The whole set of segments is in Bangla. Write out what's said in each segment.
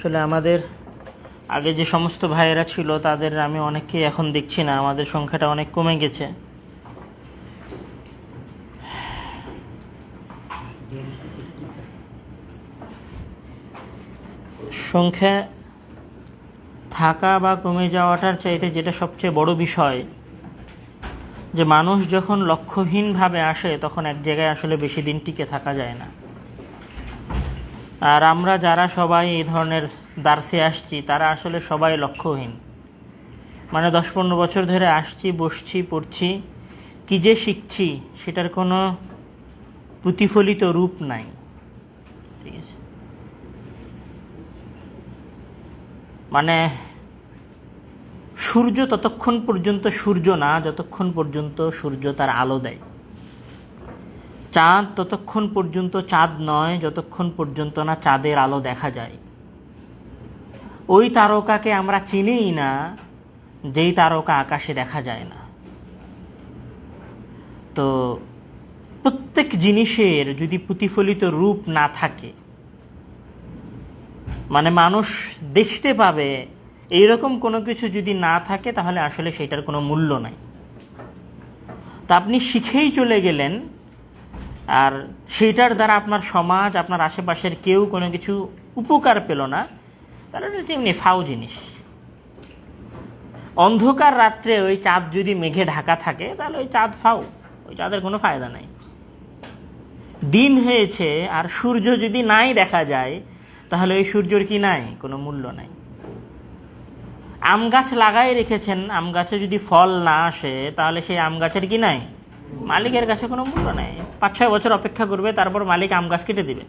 আসলে আমাদের আগে যে সমস্ত ভাইয়েরা ছিল তাদের আমি অনেককেই এখন দেখছি না, আমাদের সংখ্যাটা অনেক কমে গেছে। সংখ্যা থাকা বা কমে যাওয়াটার চাইতে যেটা সবচেয়ে বড় বিষয়, যে মানুষ যখন লক্ষ্যহীনভাবে আসে তখন এক জায়গায় আসলে বেশি দিন টিকে থাকা যায় না। আর আমরা যারা সবাই এই ধরনের দার্সে আসছি তারা আসলে সবাই লক্ষ্যহীন। মানে 10-15 বছর ধরে আসছি, বসছি, পড়ছি, কী যে শিখছি সেটার কোনো প্রতিফলিত রূপ নাই। ঠিক আছে, মানে সূর্য ততক্ষণ পর্যন্ত সূর্য না যতক্ষণ পর্যন্ত সূর্য তার আলো দেয়। চাঁদ ততক্ষণ পর্যন্ত চাঁদ নয় যতক্ষণ পর্যন্ত না চাঁদের আলো দেখা যায়। ওই তারকাকে আমরা চিনিই না যেই তারকা আকাশে দেখা যায় না। তো প্রত্যেক জিনিসের যদি প্রতিফলিত রূপ না থাকে, মানে মানুষ দেখতে পাবে এইরকম কোনো কিছু যদি না থাকে, তাহলে আসলে সেটার কোনো মূল্য নাই। তা আপনি শিখেই চলে গেলেন আর সেইটার দ্বারা আপনার সমাজ, আপনার আশেপাশের কেউ কোনো কিছু উপকার পেল না, তাহলে এটা এমনি ফাও জিনিস। অন্ধকার রাত্রে ওই চাঁদ যদি মেঘে ঢাকা থাকে তাহলে ওই চাঁদ ফাও, ওই চাঁদের কোনো ফায়দা নাই। দিন হয়েছে আর সূর্য যদি নাই দেখা যায় তাহলে ওই সূর্যের কি নাই, কোনো মূল্য নাই। আম গাছ লাগাই রেখেছেন, আম গাছে যদি ফল না আসে তাহলে সেই আম গাছের কি নাই, মালিকের কাছে কোনো মূল্য নাই। 5-6 বছর অপেক্ষা করবে, তারপর মালিক আম গাছ কেটে দিবে।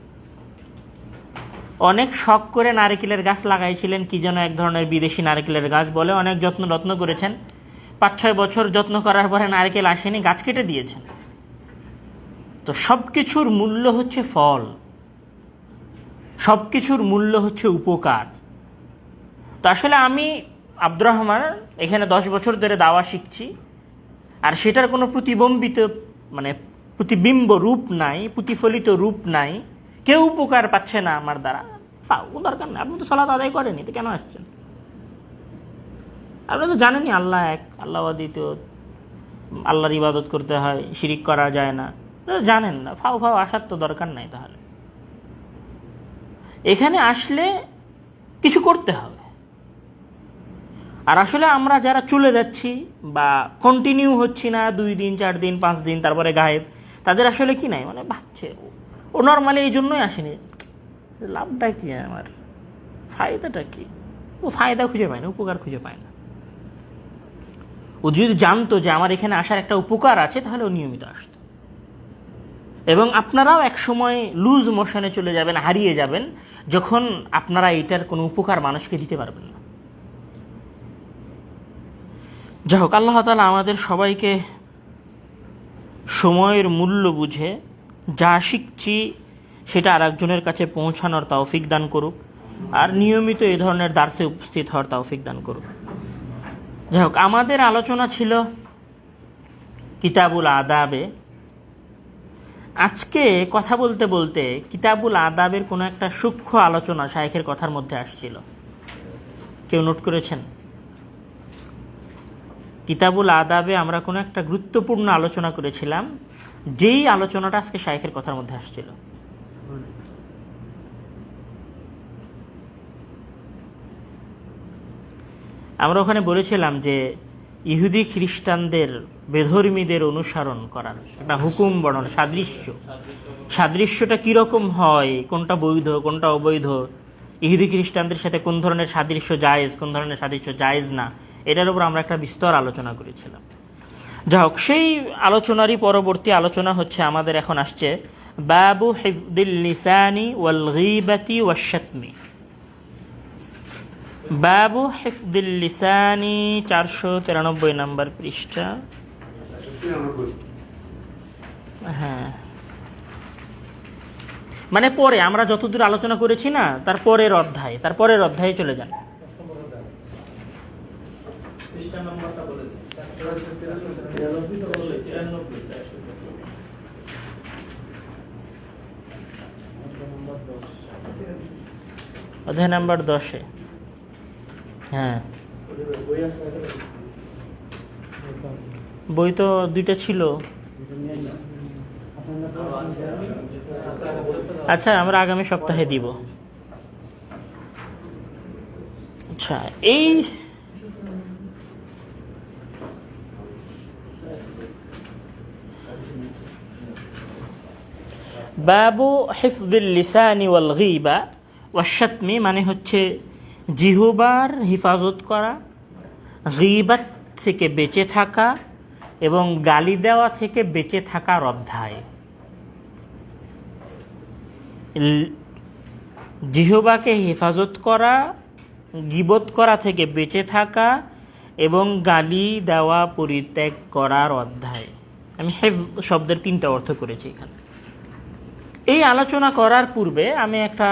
অনেক শখ করে নারকেলের গাছ লাগাইছিলেন, কি যেন এক ধরনের বিদেশি নারকেলের গাছ বলে, অনেক যত্ন করেছেন, 5-6 বছর যত্ন করার পরে নারকেল আসেনি, গাছ কেটে দিয়েছেন। তো সব কিছুর মূল্য হচ্ছে ফল, সব কিছুর মূল্য হচ্ছে উপকার। তো আসলে আমি আব্দুর রহমান এখানে 10 বছর ধরে দাওয়া শিখছি, আর সেটার কোনো প্রতিবিম্ব রূপ নাই, প্রতিফলিত রূপ নাই, কেউ উপকার পাচ্ছে না আমার দ্বারা। দরকার নেই, আপনি তো সালাত আদায় করেনি, তো কেন আসছেন? আপনি তো জানেনই আল্লাহ এক, আল্লাহ দ্বিতীয়, আল্লাহর ইবাদত করতে হয়, শিরিক করা যায় না, জানেন না, ফাও আসার তো দরকার নাই। তাহলে এখানে আসলে কিছু করতে হবে। আর আসলে আমরা যারা চলে যাচ্ছি বা কন্টিনিউ হচ্ছি না, 2 দিন 4 দিন 5 দিন তারপরে গায়েব, তাদের আসলে কি নাই, মানে ভাবছে ও নর্মালি এই জন্যই আসেনি, লাভটা কি আমার, ফায়দাটা কি? ও ফায়দা খুঁজে পায় না, উপকার খুঁজে পায় না। ও যদি জানতো যে আমার এখানে আসার একটা উপকার আছে তাহলে ও নিয়মিত আসতো। এবং আপনারাও এক সময় লুজ মোশনে চলে যাবেন, হারিয়ে যাবেন, যখন আপনারা এটার কোনো উপকার মানুষকে দিতে পারবেন না। যাই হোক, আল্লাহ তাআলা আমাদের সবাইকে সময়ের মূল্য বুঝে যা শিখছি সেটা আরেকজনের কাছে পৌঁছানোর তৌফিক দান করুক, আর নিয়মিত এই ধরনের দার্সে উপস্থিত হওয়ার তৌফিক দান করুক। যাই হোক, আমাদের আলোচনা ছিল কিতাবুল আদাবে। আজকে কথা বলতে বলতে কিতাবুল আদাবের কোনো একটা সূক্ষ্ম আলোচনা শাইখের কথার মধ্যে আসছিল, কেউ নোট করেছেন? কিতাবুল আদাবে আমরা কোনো একটা গুরুত্বপূর্ণ আলোচনা করেছিলাম, যেই আলোচনাটা আজকে শাইখের কথার মধ্যে আসছিল। আমরা ওখানে বলেছিলাম যে ইহুদি খ্রিস্টানদের, বেধর্মীদের অনুসরণ করার একটা হুকুম বর্ণনা, সাদৃশ্যটা কীরকম হয়, কোনটা বৈধ কোনটা অবৈধ, ইহুদি খ্রিস্টানদের সাথে কোন ধরনের সাদৃশ্য জায়েজ, কোন ধরনের সাদৃশ্য জায়েজ না, এটার উপর আমরা একটা বিস্তর আলোচনা করেছিলাম। যাই হোক, সেই আলোচনারই পরবর্তী আলোচনা হচ্ছে আমাদের এখন আসছে বাবু হিফদিল লিসানি ওয়াল গীবাতি ওয়াশ শাতমি। বাবু হিফদিল লিসানি 493 নম্বর পৃষ্ঠা। হ্যাঁ, মানে পরে আমরা যতদূর আলোচনা করেছি না তার পরের অধ্যায়ে চলে যান। অধ্যায় নাম্বার 10-এ। হ্যাঁ, বই তো 2টা ছিল। আচ্ছা, আমরা আগামী সপ্তাহে দিব। আচ্ছা, এই বাবু হিফযুল লিসানি ওয়াল গীবা ওয়াশ শাতমি, মানে হচ্ছে জিহ্বার হিফাজত করা, গীবাত থেকে বেঁচে থাকা এবং গালি দেওয়া থেকে বেঁচে থাকার অধ্যায়। জিহ্বাকে হেফাজত করা, গীবত করা থেকে বেঁচে থাকা এবং গালি দেওয়া পরিত্যাগ করার অধ্যায়। আমি হিফজ শব্দের 3টা অর্থ করেছি এখানে। এই আলোচনা করার পূর্বে আমি একটা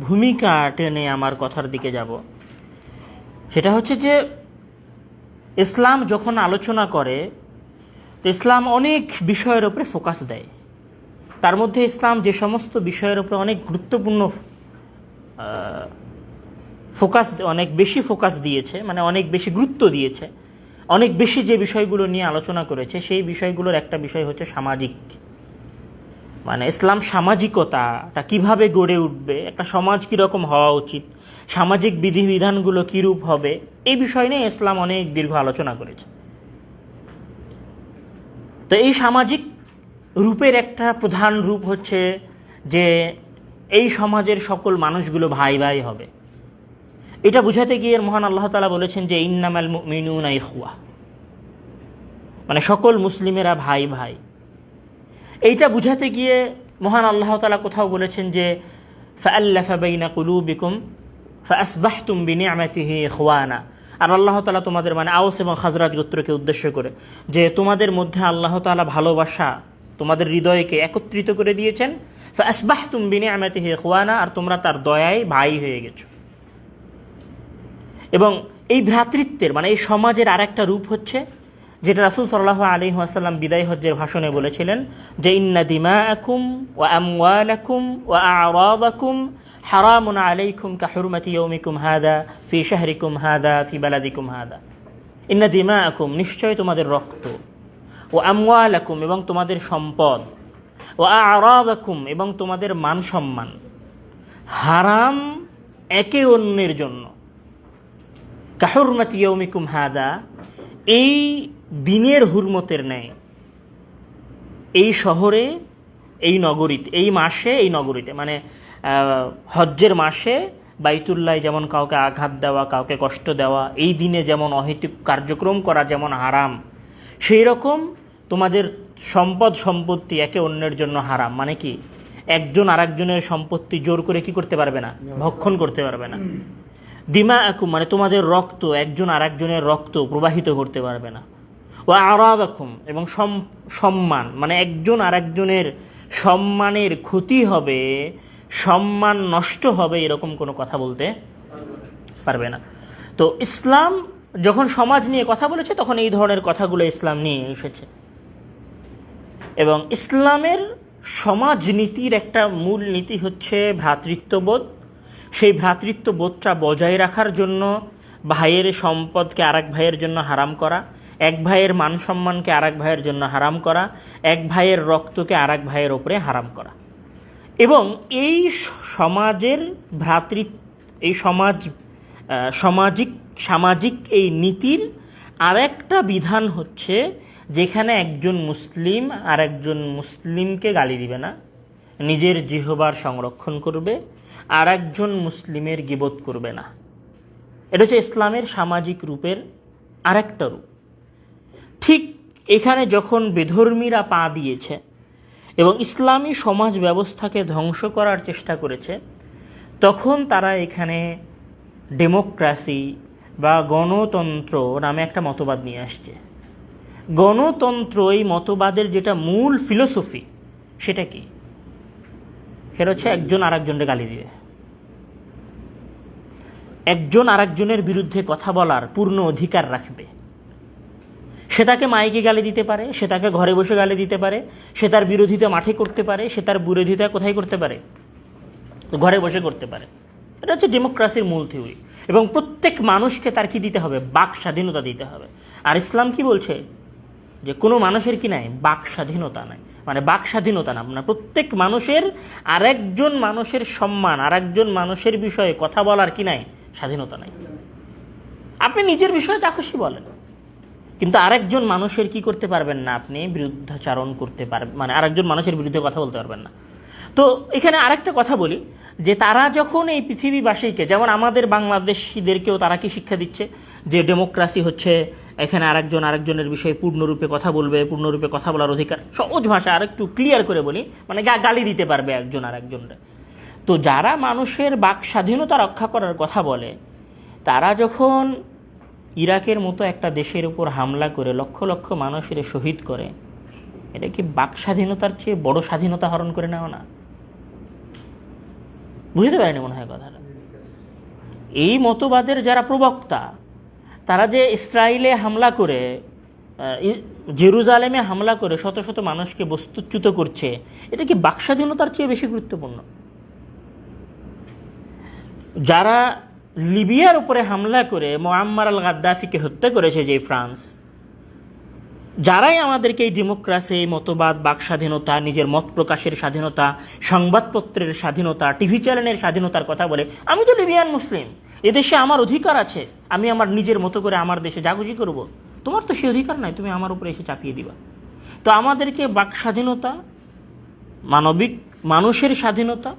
ভূমিকা টেনে আমার কথার দিকে যাব। সেটা হচ্ছে যে ইসলাম যখন আলোচনা করে, তো ইসলাম অনেক বিষয়ের উপরে ফোকাস দেয়। তার মধ্যে ইসলাম যে সমস্ত বিষয়ের উপরে অনেক গুরুত্বপূর্ণ অনেক বেশি ফোকাস দিয়েছে, মানে অনেক বেশি গুরুত্ব দিয়েছে, অনেক বেশি যে বিষয়গুলো নিয়ে আলোচনা করেছে, সেই বিষয়গুলোর একটা বিষয় হচ্ছে সামাজিক। মানে ইসলাম সামাজিকতাটা কিভাবে গড়ে উঠবে, একটা সমাজ কীরকম হওয়া উচিত, সামাজিক বিধিবিধানগুলো কীরূপ হবে, এই বিষয় নিয়ে ইসলাম অনেক দীর্ঘ আলোচনা করেছে। তো এই সামাজিক রূপের একটা প্রধান রূপ হচ্ছে যে এই সমাজের সকল মানুষগুলো ভাই ভাই হবে। এটা বুঝাতে গিয়ে মহান আল্লাহ তাআলা বলেছেন যে ইন্নামাল মুমিনুনা ইখওয়া, মানে সকল মুসলিমেরা ভাই ভাই। এইটা বুঝাতে গিয়ে মহান আল্লাহ তাআলা কোথাও বলেছেন যে ফাআল্লাফা বাইনা কুলুবিকুম ফাআসবাহতুম বিনিআমাতিহি ইখওয়ানা। আর আল্লাহ তাআলা তোমাদের, মানে আওস এবং খাজরাজ গোত্রকে উদ্দেশ্য করে, যে তোমাদের মধ্যে আল্লাহ তাআলা ভালোবাসা, তোমাদের হৃদয়কে একত্রিত করে দিয়েছেন। ফাআসবাহতুম বিনিআমাতিহি ইখওয়ানা, আর তোমরা তার দয়ায় ভাই হয়ে গেছো। এবং এই ভ্রাতৃত্বের, মানে এই সমাজের আরেকটা রূপ হচ্ছে যেটা রাসূল সাল্লাল্লাহু আলাইহি ওয়াসাল্লাম বিদায় হজ্জের ভাষণে বলেছিলেন যে ইন্না দিমাআকুম ওয়া আমওয়ালাকুম ওয়া আ'রাদাকুম হারামুন আলাইকুম কাহুরমাতি ইয়াউমিকুম হাদা ফি শাহরিকুম হাদা ফি বালাদিকুম হাদা। ইন্না দিমাআকুম, নিশ্চয় তোমাদের রক্ত, ও আমওয়ালাকুম, এবং তোমাদের সম্পদ, ও আ'রাদাকুম, এবং তোমাদের মান সম্মান, হারাম একে অন্যের জন্য, কাহুরমাতি ইয়াউমিকুম হাদা, এই দিনের হুরমতের ন্যায়, এই শহরে, এই নগরীতে, এই মাসে, এই নগরীতে, মানে হজ্জের মাসে বাইতুল্লাহ যেমন কাউকে আঘাত দেওয়া, কাউকে কষ্ট দেওয়া, এই দিনে যেমন অহেতুক কার্যক্রম করা যেমন হারাম, সেই রকম তোমাদের সম্পদ সম্পত্তি একে অন্যের জন্য হারাম। মানে কি, একজন আরেকজনের সম্পত্তি জোর করে কি করতে পারবে না, ভক্ষণ করতে পারবে না। দিমাআকুম, মানে তোমাদের রক্ত, একজন আরেকজনের রক্ত প্রবাহিত করতে পারবে না। ওয়া আ'রাদাকুম, এবং সম্মান, মানে একজন আরেকজনের সম্মানের ক্ষতি হবে, সম্মান নষ্ট হবে, এরকম কোনো কথা বলতে পারবে না। তো ইসলাম যখন সমাজ নিয়ে কথা বলেছে তখন এই ধরনের কথাগুলো ইসলাম নিয়ে এসেছে। এবং ইসলামের সমাজনীতির একটা মূল নীতি হচ্ছে ভ্রাতৃত্ববোধ। সেই ভ্রাতৃত্ববোধটা বজায় রাখার জন্য ভাইয়ের সম্পদকে আরেক ভাইয়ের জন্য হারাম করা, এক ভাইয়ের মান সম্মানকে আরেক ভাইয়ের জন্য হারাম করা, এক ভাইয়ের রক্তকে আরেক ভাইয়ের ওপরে হারাম করা। এবং এই সমাজের এই সামাজিক এই নীতির আরেকটা বিধান হচ্ছে যেখানে একজন মুসলিম আর একজন মুসলিমকে গালি দিবে না, নিজের জিহ্বার সংরক্ষণ করবে, আর একজন মুসলিমের গীবত করবে না। এটা হচ্ছে ইসলামের সামাজিক রূপের আরেকটা রূপ। ঠিক এখানে যখন বেধর্মীরা পা দিয়েছে এবং ইসলামী সমাজ ব্যবস্থাকে ধ্বংস করার চেষ্টা করেছে, তখন তারা এখানে ডেমোক্রেসি বা গণতন্ত্র নামে একটা মতবাদ নিয়ে আসছে। গণতন্ত্র, এই মতবাদের যেটা মূল ফিলোসফি, সেটা কি? সেটা হচ্ছে একজন আরেকজনকে গালি দিবে, একজন আরেকজনের বিরুদ্ধে কথা বলার পূর্ণ অধিকার রাখবে। সে তাকে মাইকে গালি দিতে পারে, সে তাকে ঘরে বসে গালি দিতে পারে, সে তার বিরোধিতা মাঠে করতে পারে, সে তার বিরোধিতা কোথায় করতে পারে? ঘরে বসে করতে পারে। এটা হচ্ছে ডেমোক্রেসির মূল থিওরি। এবং প্রত্যেক মানুষকে তার কি দিতে হবে? বাক স্বাধীনতা দিতে হবে। আর ইসলাম কি বলছে? যে কোনো মানুষের কি নাই? বাক স্বাধীনতা নাই। মানে বাক স্বাধীনতা না, মানে প্রত্যেক মানুষের আরেকজন মানুষের সম্মান, আরেকজন মানুষের বিষয়ে কথা বলার কি নাই? স্বাধীনতা নাই। আপনি নিজের বিষয়ে যা খুশি বলেন, কিন্তু আরেকজন মানুষের কি করতে পারবেন না? আপনি বিরুদ্ধাচারণ করতে পারবেন, মানে আরেকজন মানুষের বিরুদ্ধে কথা বলতে পারবেন না। তো এখানে আরেকটা কথা বলি, যে তারা যখন এই পৃথিবীবাসীকে, যেমন আমাদের বাংলাদেশিদেরকেও তারা কি শিক্ষা দিচ্ছে? যে ডেমোক্রেসি হচ্ছে এখানে আরেকজন আরেকজনের বিষয়ে পূর্ণরূপে কথা বলবে, পূর্ণরূপে কথা বলার অধিকার। সহজ ভাষা আর একটু ক্লিয়ার করে বলি, মানে গালি দিতে পারবে একজন আরেকজনের। তো যারা মানুষের বাক স্বাধীনতা রক্ষা করার কথা বলে, তারা যখন ইরাকের মতো একটা দেশের উপর হামলা করে লক্ষ লক্ষ মানুষের শহীদ করে, এটা কি বাক স্বাধীনতার চেয়ে বড় স্বাধীনতা হরণ করে নেওয়া না? বুঝতে পারেনি মনে হয় কথাটা। এই মতবাদের যারা প্রবক্তা, তারা যে ইসরায়েলে হামলা করে, জেরুজালেমে হামলা করে শত শত মানুষকে বস্তুচ্যুত করছে, এটা কি বাক স্বাধীনতার চেয়ে বেশি গুরুত্বপূর্ণ? যারা লিবিয়ার উপরে হামলা করে মুআম্মার আল গাদ্দাফিকে হত্যা করেছে, যে ফ্রান্স, যারাই আমাদেরকে এই ডেমোক্রেসি, মতবাদ, বাক স্বাধীনতা, নিজের মত প্রকাশের স্বাধীনতা, সংবাদপত্রের স্বাধীনতা, টিভি চ্যানেলের স্বাধীনতার কথা বলে, আমি তো লিবিয়ান মুসলিম, এদেশে আমার অধিকার আছে, আমি আমার নিজের মতো করে আমার দেশে যা খুশি করব, তোমার তো সে অধিকার নাই, তুমি আমার উপরে এসে চাপিয়ে দিবা। তো আমাদেরকে বাক স্বাধীনতা, মানবিক মানুষের স্বাধীনতা,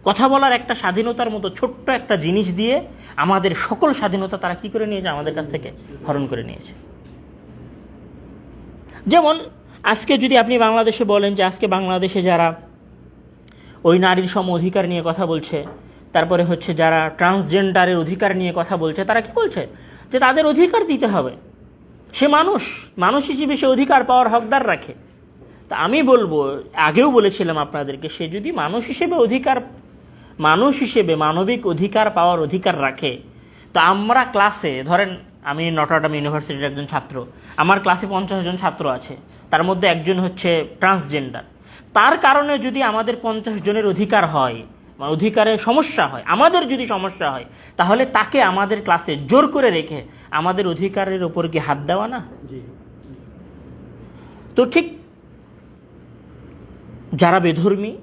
কথা বলার একটা স্বাধীনতার মতো ছোট্ট একটা জিনিস দিয়ে আমাদের সকল স্বাধীনতা তারা কি করে নিয়েছে? আমাদের কাছ থেকে হরণ করে নিয়েছে। যেমন আজকে যদি আপনি বাংলাদেশে বলেন যে আজকে বাংলাদেশে যারা ওই নারীর সম অধিকার নিয়ে কথা বলছে, তারপরে হচ্ছে যারা ট্রান্সজেন্ডারের অধিকার নিয়ে কথা বলছে, তারা কি বলছে? যে তাদের অধিকার দিতে হবে, সে মানুষ, মানুষ হিসেবে সে অধিকার পাওয়ার হকদার রাখে। তা আমি বলবো, আগেও বলেছিলাম আপনাদেরকে, সে যদি মানুষ হিসেবে মানবিক অধিকার পাওয়ার অধিকার রাখে, তো আমরা ক্লাসে, ধরেন আমি নটরডেম ইউনিভার্সিটির একজন ছাত্র, আমার ক্লাসে 50 জন ছাত্র আছে, তার মধ্যে একজন হচ্ছে ট্রান্সজেন্ডার। তার কারণে যদি আমাদের 50 জনের অধিকার হয়, মানে অধিকারের সমস্যা হয়, আমাদের যদি সমস্যা হয়, তাহলে তাকে আমাদের ক্লাসে জোর করে রেখে আমাদের অধিকারের উপর কি হাত দেওয়া না? তো ঠিক যারা বেধর্মী,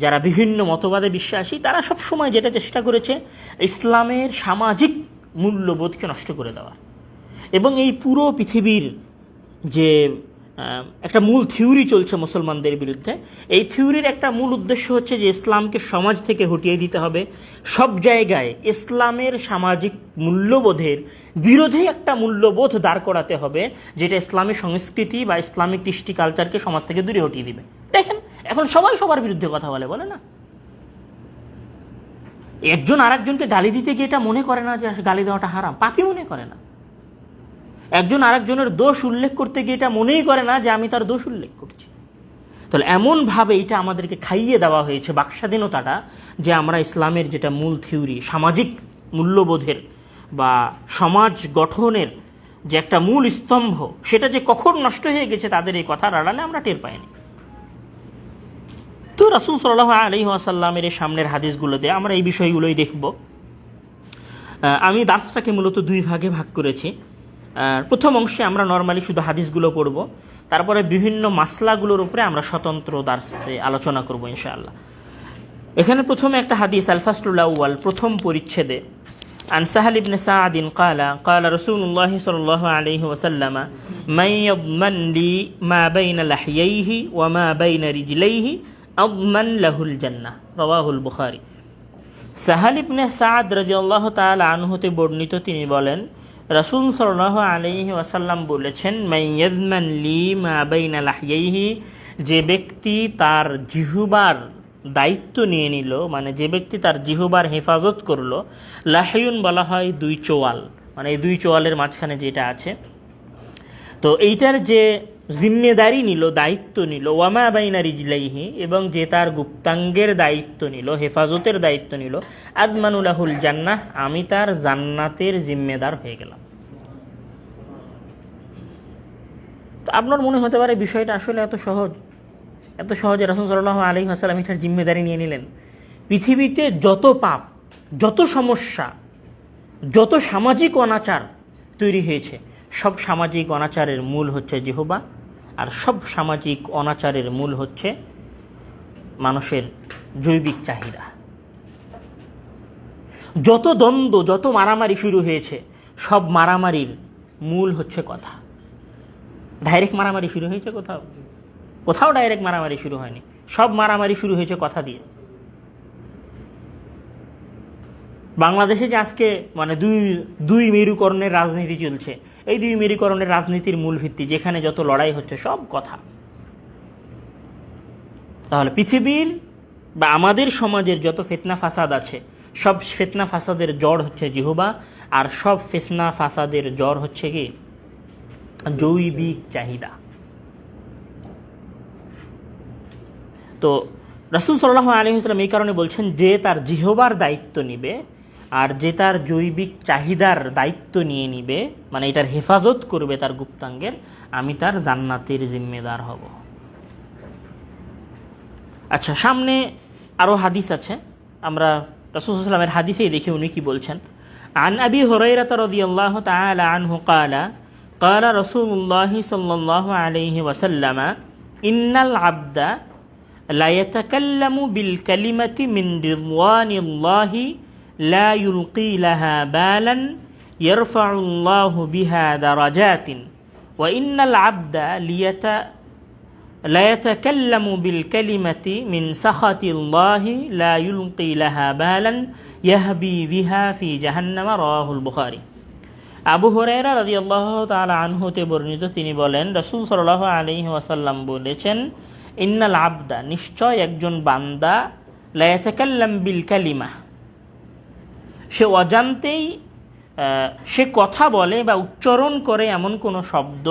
যারা বিভিন্ন মতবাদে বিশ্বাসী, তারা সব সময় যেটা চেষ্টা করেছে, ইসলামের সামাজিক মূল্যবোধকে নষ্ট করে দেওয়া। এবং এই পুরো পৃথিবীর যে একটা মূল থিওরি চলছে মুসলমানদের বিরুদ্ধে, এই থিওরির একটা মূল উদ্দেশ্য হচ্ছে যে ইসলামকে সমাজ থেকে হটিয়ে দিতে হবে। সব জায়গায় ইসলামের সামাজিক মূল্যবোধের বিরোধে একটা মূল্যবোধ দাঁড় করাতে হবে, যেটা ইসলামী সংস্কৃতি বা ইসলামিক কৃষ্টি কালচারকে সমাজ থেকে দূরে হটিয়ে দিবে। দেখেন এখন সবাই সবার বিরুদ্ধে কথা বলে না? একজন আরেকজনকে গালি দিতে গিয়ে এটা মনে করে না যে গালি দেওয়াটা হারাম, পাপই মনে করে না। একজন আরেকজনের দোষ উল্লেখ করতে গিয়ে এটা মনেই করে না যে আমি তার দোষ উল্লেখ করছি। তাহলে এমনভাবে এটা আমাদেরকে খাইয়ে দেওয়া হয়েছে বাক স্বাধীনতাটা, যে আমরা ইসলামের যেটা মূল থিওরি, সামাজিক মূল্যবোধের বা সমাজ গঠনের যে একটা মূল স্তম্ভ, সেটা যে কখন নষ্ট হয়ে গেছে তাদের এই কথার আড়ালে আমরা টের পাইনি। তো রাসূল সাল্লাল্লাহু আলাইহি ওয়াসাল্লামের এই সামনের হাদিসগুলোতে আমরা এই বিষয়গুলোই দেখব। আমি দার্সটাকে মূলত দুই ভাগে ভাগ করেছি। প্রথম অংশে আমরা নর্মালি শুধু হাদিসগুলো পড়ব, তারপরে বিভিন্ন মাসলাগুলোর উপরে আমরা স্বতন্ত্র দার্সে আলোচনা করব ইনশাআল্লাহ। এখানে প্রথমে একটা হাদিস, আল ফাসলুল আউয়াল, প্রথম পরিচ্ছেদে, আন সাহাল ইবনে সাআদিন ক্বালা রাসূলুল্লাহ সাল্লাল্লাহু আলাইহি ওয়াসাল্লাম মান ইয়াদমান লি মা বাইনা লাহইহি ওয়া মা বাইনা রিজলাইহি আযমান লাহুল জান্নাহ, রাওয়াহুল বুখারী। সাহাল ইবনে সাআদ রাদিয়াল্লাহু তাআলা আনহুতে বর্ণিত, তিনি বলেন রাসূল সাল্লাল্লাহু আলাইহি ওয়াসাল্লাম বলেছেন, মান ইয়াযমান লি মা বাইনা লাহইহি, যে ব্যক্তি তার জিহ্বার দায়িত্ব নিয়ে নিল, মানে যে ব্যক্তি তার জিহ্বার হেফাজত করলো। লাহইউন বলা হয় দুই চোয়াল, মানে এই দুই চোয়ালের মাঝখানে যেটা আছে, তো এইটার যে জিম্মেদারি নিল, দায়িত্ব নিল, ওয়ামা বাইনা রিজলাইহি, এবং যে তার গুপ্তাঙ্গের দায়িত্ব নিল, হেফাজতের দায়িত্ব নিল, আদমানুলাহুল জান্নাহ, আমি তার জান্নাতের জিম্মেদার হয়ে গেলাম। তো আপনার মনে হতে পারে বিষয়টা আসলে এত সহজে রাসূল সাল্লাল্লাহু আলাইহি ওয়াসাল্লাম এটার জিম্মেদারি নিয়ে নিলেন। পৃথিবীতে যত পাপ, যত সমস্যা, যত সামাজিক অনাচার তৈরি হয়েছে, সব সামাজিক অনাচারের মূল হচ্ছে জিহবা, আর সব সামাজিক অনাচারের মূল হচ্ছে মানুষের জৈবিক চাহিদা। যত দ্বন্দ্ব, যত মারামারি শুরু হয়েছে, সব মারামারির মূল হচ্ছে কথা। ডাইরেক্ট মারামারি শুরু হয়েছে কোথাও? কোথাও ডাইরেক্ট মারামারি শুরু হয়নি, সব মারামারি শুরু হয়েছে কথা দিয়ে। বাংলাদেশে যে আজকে মানে দুই মেরুকরণের রাজনীতি চলছে, এই দুই মেরুকরণের রাজনীতির মূল ভিত্তি, যেখানে যত লড়াই হচ্ছে সব কথা। তাহলে পৃথিবীর বা আমাদের সমাজের যত ফিতনা ফাসাদ আছে, সব ফিতনা ফাসাদের জড় হচ্ছে জিহবা, আর সব ফিতনা ফাসাদের জড় হচ্ছে কি? জৈবিক চাহিদা। তো রাসূল সাল্লাল্লাহু আলাইহি ওয়াসাল্লাম এই কারণে বলছেন, যে তার জিহবার দায়িত্ব নিবে আর যে তার জৈবিক চাহিদার দায়িত্ব নিয়ে নিবে, মানে এটার হেফাজত করবে তার গুপ্তাঙ্গের, আমি তার জান্নাতের জিম্মেদার হব। আচ্ছা, সামনে আরও হাদিস আছে, আমরা রাসূল সাল্লাল্লাহু আলাইহি ওয়াসাল্লামের হাদিসেই দেখি উনি কি বলছেন। আন আবি হুরায়রা রাদিয়াল্লাহু তাআলা আনহু ক্বালা ক্বালা রাসূলুল্লাহ সাল্লাল্লাহু আলাইহি ওয়াসাল্লাম ইন্নাল আবদা লা ইয়াতাকাল্লামু বিল কালিমাতি মিন রিদওয়ানিল্লাহি লা ইউলকি লাহা বালান ইয়ারফাউল্লাহু বিহা দারাজাতিন ওয়া ইন্নাল আবদা লা ইয়াতাকাল্লামু বিল কালিমাতি মিন সাখাতিল্লাহি লা ইউলকি লাহা বালান ইয়াহবি বিহা ফি জাহান্নাম। রাওয়াহুল বুখারী। আবু হুরায়রা রাদিয়াল্লাহু তাআলা আনহু তে বর্ণিত, তিনি বলেন রাসূল সাল্লাল্লাহু আলাইহি ওয়াসাল্লাম বলেছেন, ইন্নাল আবদা, নিশ্চয় একজন বান্দা, লা ইয়াতাকাল্লাম বিল কালিমা, সে অজান্তেই সে কথা বলে বা উচ্চারণ করে এমন কোনো শব্দ,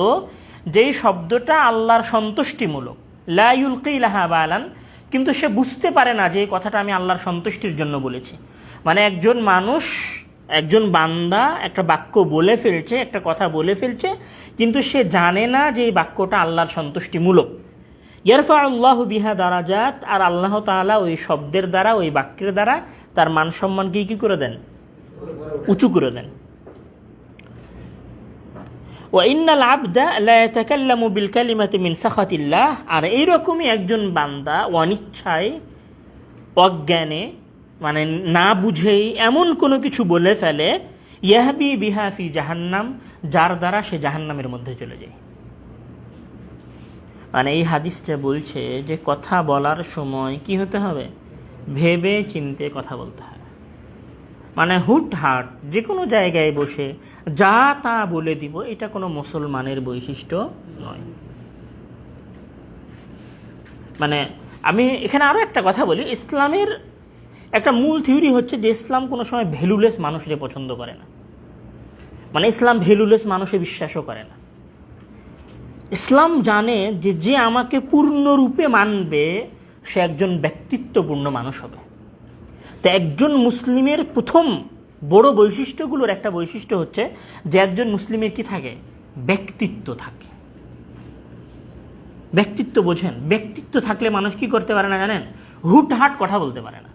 যেই শব্দটা আল্লাহর সন্তুষ্টিমূলক, লা ইউলকি লাহা বালান, কিন্তু সে বুঝতে পারে না যে এই কথাটা আমি আল্লাহর সন্তুষ্টির জন্য বলেছি। মানে একজন মানুষ, একজন বান্দা একটা বাক্য বলে ফেলছে, একটা কথা বলে ফেলছে, কিন্তু সে জানে না যে এই বাক্যটা আল্লাহর সন্তুষ্টিমূলক। ইয়ারফাউল্লাহু বিহা দারাজাত, আর আল্লাহ তাআলা ওই শব্দের দ্বারা, ওই বাক্যের দ্বারা তার মান সম্মানকে কি করে দেন? উঁচু করে দেন। ওয়া ইন্নাল আবদা লা ইয়াতাকাল্লামু বিল কালিমাতি মিন সাখাতিল্লাহ, আর এইরকমই একজন বান্দা অনিচ্ছায়, অজ্ঞানে, মানে না বুঝেই এমন কোনো কিছু বলে ফেলে, ইয়াহবি বিহা ফি জাহান্নাম, যার দ্বারা সে জাহান্নামের মধ্যে চলে যায়। মানে এই হাদিসটা বলছে যে কথা বলার সময় কি হতে হবে? ভেবে চিন্তে কথা বলতে হবে। মানে হুটহাট যে কোনো জায়গায় বসে যা তা বলে দিব, এটা কোনো মুসলমানের বৈশিষ্ট্য নয়। মানে আমি এখানে আরও একটা কথা বলি, ইসলামের একটা মূল থিওরি হচ্ছে যে ইসলাম কোনো সময় ভ্যালুলেস মানুষের পছন্দ করে না। মানে ইসলাম ভ্যালুলেস মানুষে বিশ্বাসও করে না। ইসলাম জানে যে যে আমাকে পূর্ণরূপে মানবে সে একজন ব্যক্তিত্বপূর্ণ মানুষ হবে। তো একজন মুসলিমের প্রথম বড় বৈশিষ্ট্যগুলোর একটা বৈশিষ্ট্য হচ্ছে যে একজন মুসলিমের কি থাকে? ব্যক্তিত্ব থাকে। ব্যক্তিত্ব বোঝেন? ব্যক্তিত্ব থাকলে মানুষ কি করতে পারে না জানেন? হুটহাট কথা বলতে পারে না।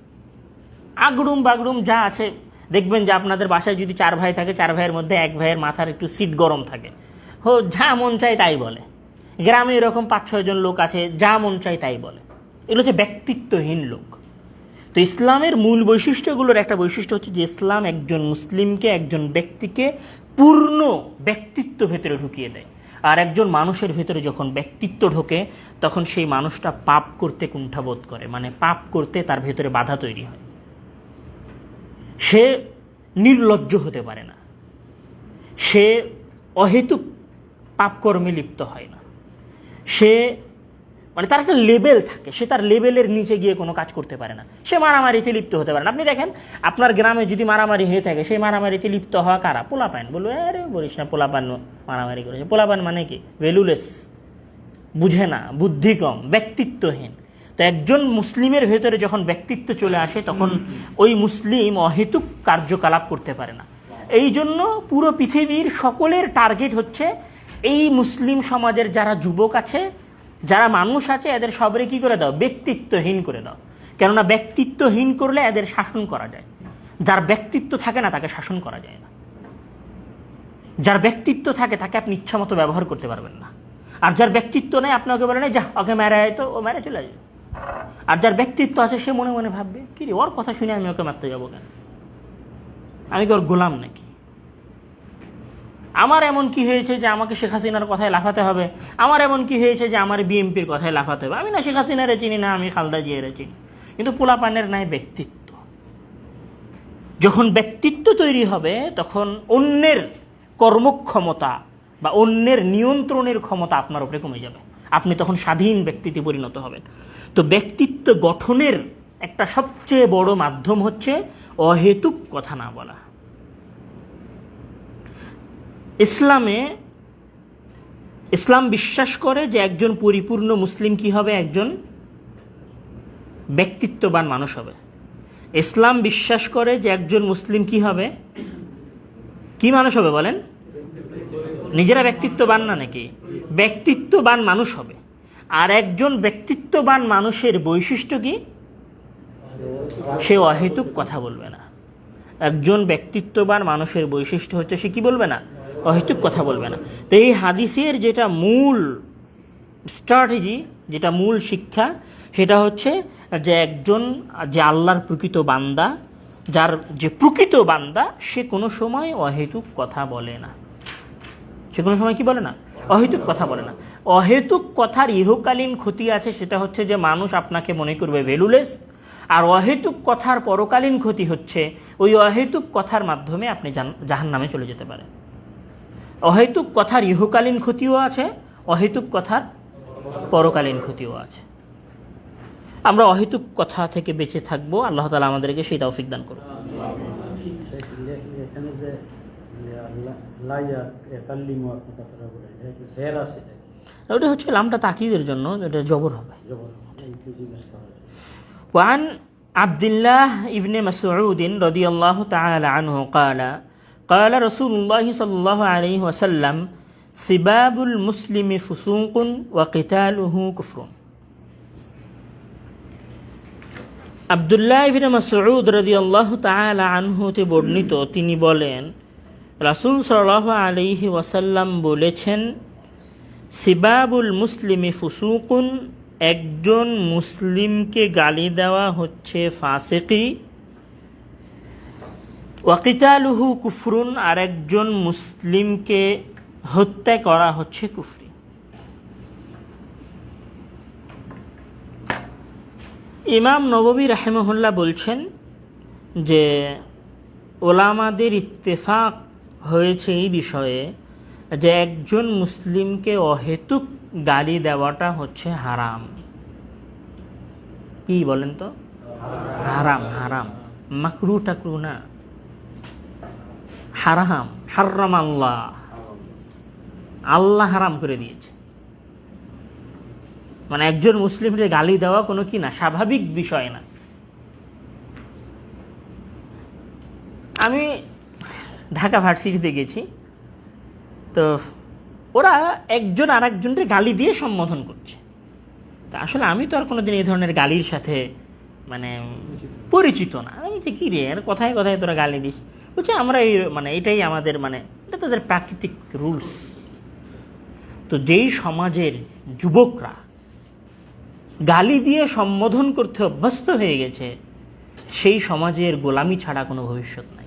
আগড়ুম বাগড়ুম যা আছে, দেখবেন যে আপনাদের বাসায় যদি 4 ভাই থাকে, 4 ভাইয়ের মধ্যে 1 ভাইয়ের মাথার একটু সিট গরম থাকে, যা মন চায় তাই বলে। গ্রামে এরকম 5-6 জন লোক আছে, যা মন চায় তাই বলে। এগুলো হচ্ছে ব্যক্তিত্বহীন লোক। তো ইসলামের মূল বৈশিষ্ট্যগুলোর একটা বৈশিষ্ট্য হচ্ছে যে ইসলাম একজন মুসলিমকে, একজন ব্যক্তিকে পূর্ণ ব্যক্তিত্ব ভেতরে ঢুকিয়ে দেয়। আর একজন মানুষের ভেতরে যখন ব্যক্তিত্ব ঢোকে, তখন সেই মানুষটা পাপ করতে কুণ্ঠাবোধ করে, মানে পাপ করতে তার ভেতরে বাধা তৈরি হয়। সে নির্লজ্জ হতে পারে না, সে অহেতুক পাপকর্মে লিপ্ত হয় না, সে মানে তার একটা লেভেল থাকে, সে তার লেভেলের নিচে গিয়ে কোনো কাজ করতে পারে না, সে মারামারিতে লিপ্ত হতে পারে না। আপনি দেখেন আপনার গ্রামে যদি মারামারি হয়ে থাকে, সেই মারামারিতে লিপ্ত হওয়া কারা? পোলাপান। বলবে আরে বলিস না, পোলাপান মারামারি করেছে। পোলাপান মানে কি? ভ্যালুলেস, বুঝে না, বুদ্ধি কম, ব্যক্তিত্বহীন। তো একজন মুসলিমের ভেতরে যখন ব্যক্তিত্ব চলে আসে, তখন ওই মুসলিম অহেতুক কার্যকলাপ করতে পারে না। এই জন্য পুরো পৃথিবীর সকলের টার্গেট হচ্ছে এই মুসলিম সমাজের যারা যুবক আছে, যারা মানুষ আছে, এদের সবরে কি করে দাও? ব্যক্তিত্বহীন করে দাও। কেননা ব্যক্তিত্বহীন করলে এদের শাসন করা যায়। যার ব্যক্তিত্ব থাকে না তাকে শাসন করা যায় না। যার ব্যক্তিত্ব থাকে তাকে আপনি ইচ্ছা মতো ব্যবহার করতে পারবেন না। আর যার ব্যক্তিত্ব নেই, আপনি ওকে বলেন যা ওকে মেরে তো ও মেরে চলে যাবে। আর যার ব্যক্তিত্ব আছে সে মনে মনে ভাববে কি রে, ওর কথা শুনে আমি ওকে মারতে যাবো কেন, আমি কি ওর গোলাম নাকি? আমার এমন কি হয়েছে যে আমাকে শেখ হাসিনার কথায় লাফাতে হবে? আমার এমন কি হয়েছে যে আমার বিএনপির কথায় লাফাতে হবে? আমি না শেখ হাসিনারে চিনি, না আমি খালেদা জিয়ারে চিনি, কিন্তু পোলাপানের নাই ব্যক্তিত্ব। যখন ব্যক্তিত্ব তৈরি হবে তখন অন্যের কর্মক্ষমতা বা অন্যের নিয়ন্ত্রণের ক্ষমতা আপনার উপরে কমে যাবে, আপনি তখন স্বাধীন ব্যক্তিতে পরিণত হবেন। তো ব্যক্তিত্ব গঠনের একটা সবচেয়ে বড় মাধ্যম হচ্ছে অহেতুক কথা না বলা। ইসলাম বিশ্বাস করে যে একজন পরিপূর্ণ মুসলিম কি হবে? একজন ব্যক্তিত্ববান মানুষ হবে। ইসলাম বিশ্বাস করে যে একজন মুসলিম কি হবে? কি মানুষ হবে বলেন? নিজেরা ব্যক্তিত্ববান না নাকি? ব্যক্তিত্ববান মানুষ হবে। আর একজন ব্যক্তিত্ববান মানুষের বৈশিষ্ট্য কি? সে অহেতুক কথা বলবে না। একজন ব্যক্তিত্ববান মানুষের বৈশিষ্ট্য হচ্ছে সে কি বলবে না? অহেতুক কথা বলবে না। তো এই হাদিসের যেটা মূল স্ট্র্যাটেজি, যেটা মূল শিক্ষা, সেটা হচ্ছে যে একজন যে আল্লাহর প্রকৃত বান্দা, যার যে প্রকৃত বান্দা, সে কোনো সময় অহেতুক কথা বলে না। সে কোনো সময় কি বলে না? অহেতুক কথা বলে না। অহেতুক কথার ইহকালীন ক্ষতি আছে, সেটা হচ্ছে যে মানুষ আপনাকে মনে করবে ভ্যালুলেস। আর অহেতুক কথার পরকালীন ক্ষতি হচ্ছে ওই অহেতুক কথার মাধ্যমে আপনি জাহান্নামে চলে যেতে পারেন। অহেতুক কথার ইহকালীন ক্ষতিও আছে, অহেতুক কথার পরকালীন ক্ষতিও আছে। আমরা অহেতুক কথা থেকে বেঁচে থাকবো। আল্লাহ তাআলা আমাদেরকে সেই তৌফিক দান করুন। ওটা হচ্ছে লামটা তাকিদের জন্য, এটা জবর হবে। وعن عبد الله ابن مسعود رضي الله تعالى عنه قال قال رسول الله صلى الله عليه وسلم سباب المسلم فسوق وقتاله كفر। আব্দুল্লাহ ইবনে মাসউদ রাদিয়াল্লাহু তাআলা আনহু তে বর্ণিত, তিনি বলেন রাসূল সাল্লাল্লাহু আলাইহি ওয়াসাল্লাম বলেছেন, সিবাবুল মুসলিমি ফুসুকুন, একজন মুসলিমকে গালি দেওয়া হচ্ছে ফাসিকি, ওয়াকিতালুহু কুফরুন, আর একজন মুসলিমকে হত্যা করা হচ্ছে কুফরি। ইমাম নববী রাহিমাহুল্লাহ বলছেন যে ওলামাদের ইত্তেফাক হয়েছে এই বিষয়ে যে একজন মুসলিমকে অহেতুক গালি দেওয়াটা হচ্ছে হারাম। কি বলেন তো? হারাম। হারাম, মাকরু টাকরু না, হারাম। হারাম আল্লাহ, আল্লাহ হারাম করে দিয়েছে। মানে একজন মুসলিমকে গালি দেওয়া কোনো কি না, স্বাভাবিক বিষয় না। আমি ঢাকা ভার্সিটিতে গেছি, তো ওরা একজন আর একজনকে গালি দিয়ে সম্বোধন করছে। তা আসলে আমি তো আর কোনোদিন এই ধরনের গালির সাথে মানে পরিচিত না। আমি যে কী রে, আর কথায় কথায় তোরা গালি দিস, বলছে আমরা এই মানে এটাই আমাদের মানে এটা তাদের প্রাকৃতিক রুলস। তো যেই সমাজের যুবকরা গালি দিয়ে সম্বোধন করতে অভ্যস্ত হয়ে গেছে, সেই সমাজের গোলামি ছাড়া কোনো ভবিষ্যৎ নাই।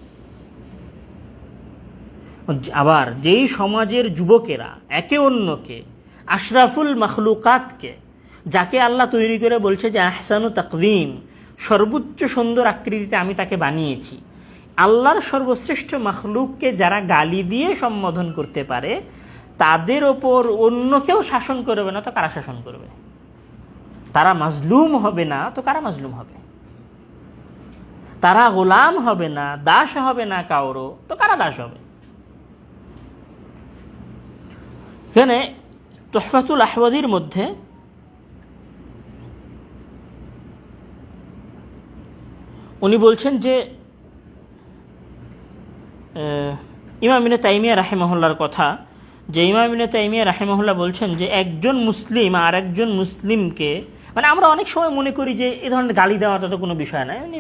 আবার যেই সমাজের যুবকেরা একে অন্যকে, আশরাফুল মখলুকাতকে, যাকে আল্লাহ তৈরি করে বলছে যে আহসানু তাকওয়িম, সর্বোচ্চ সুন্দর আকৃতিতে আমি তাকে বানিয়েছি, আল্লাহর সর্বশ্রেষ্ঠ মখলুককে যারা গালি দিয়ে সম্বোধন করতে পারে, তাদের ওপর অন্য কেউ শাসন করবে না তো কারা শাসন করবে? তারা মাজলুম হবে না তো কারা মাজলুম হবে? তারা গোলাম হবে না, দাস হবে না কারো, তো কারা দাস হবে? এখানে তুহফাতুল আহওয়াদির মধ্যে উনি বলছেন যে ইমাম ইবনে তাইমিয়া রাহিমাহুল্লাহর কথা, যে ইমাম ইবনে তাইমিয়া রাহিমাহুল্লাহ বলছেন যে একজন মুসলিম আর একজন মুসলিমকে মানে আমরা অনেক সময় মনে করি যে এই ধরনের গালি দেওয়াটা তো কোনো বিষয় নয়, মানে